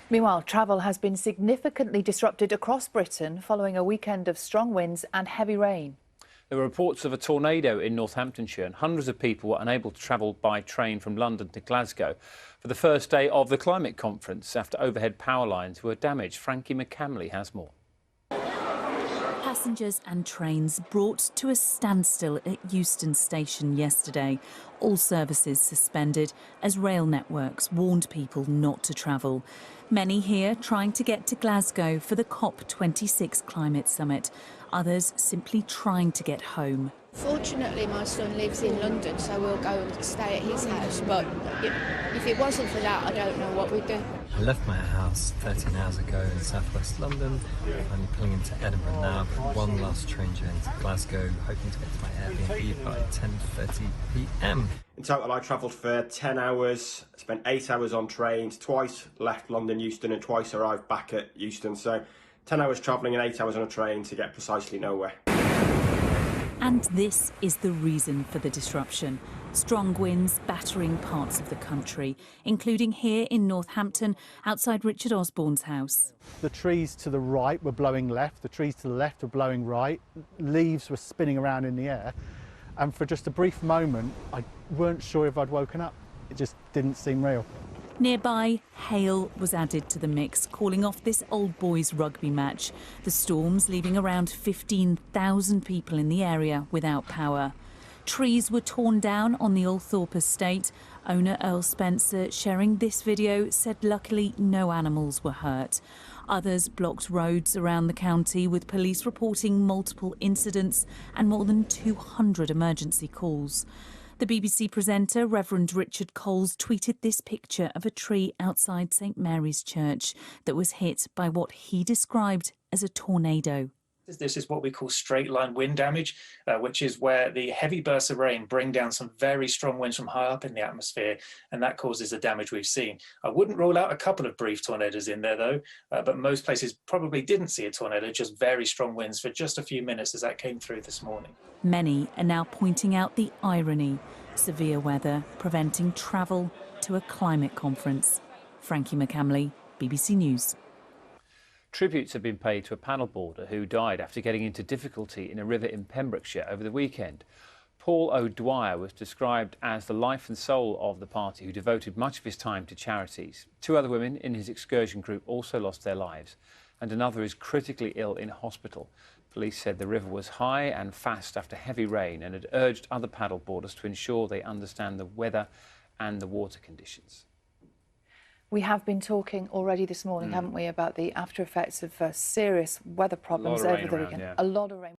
Meanwhile, travel has been significantly disrupted across Britain following a weekend of strong winds and heavy rain. There were reports of a tornado in Northamptonshire and hundreds of people were unable to travel by train from London to Glasgow for the first day of the climate conference after overhead power lines were damaged. Frankie McCamley has more. Passengers and trains brought to a standstill at Euston station yesterday. All services suspended as rail networks warned people not to travel. Many here trying to get to Glasgow for the COP26 climate summit. Others simply trying to get home. Fortunately, my son lives in London, so we'll go and stay at his house. But if it wasn't for that, I don't know what we'd do. I left my house 13 hours ago in southwest London. I'm pulling into Edinburgh now, but one last train journey to Glasgow, hoping to get to my Airbnb by 10:30 p.m. In total, I travelled for 10 hours, spent 8 hours on trains, twice left London Euston and twice arrived back at Euston. So 10 hours travelling and 8 hours on a train to get precisely nowhere. And this is the reason for the disruption. Strong winds battering parts of the country, including here in Northampton, outside Richard Osborne's house. The trees to the right were blowing left, the trees to the left were blowing right, leaves were spinning around in the air, and for just a brief moment I weren't sure if I'd woken up. It just didn't seem real. Nearby, hail was added to the mix, calling off this old boys rugby match. The storms leaving around 15,000 people in the area without power. Trees were torn down on the Althorpe estate. Owner Earl Spencer, sharing this video, said luckily no animals were hurt. Others blocked roads around the county, with police reporting multiple incidents and more than 200 emergency calls. The BBC presenter, Reverend Richard Coles, tweeted this picture of a tree outside St Mary's Church that was hit by what he described as a tornado. This is what we call straight line wind damage, which is where the heavy bursts of rain bring down some very strong winds from high up in the atmosphere, and that causes the damage we've seen. I wouldn't rule out a couple of brief tornadoes in there though, but most places probably didn't see a tornado, just very strong winds for just a few minutes as that came through this morning. Many are now pointing out the irony. Severe weather preventing travel to a climate conference. Frankie McCamley, BBC News. Tributes have been paid to a paddleboarder who died after getting into difficulty in a river in Pembrokeshire over the weekend. Paul O'Dwyer was described as the life and soul of the party, who devoted much of his time to charities. 2 other women in his excursion group also lost their lives, and another is critically ill in hospital. Police said the river was high and fast after heavy rain and had urged other paddleboarders to ensure they understand the weather and the water conditions. We have been talking already this morning, haven't we, about the after effects of serious weather problems over the weekend. Yeah. A lot of rain.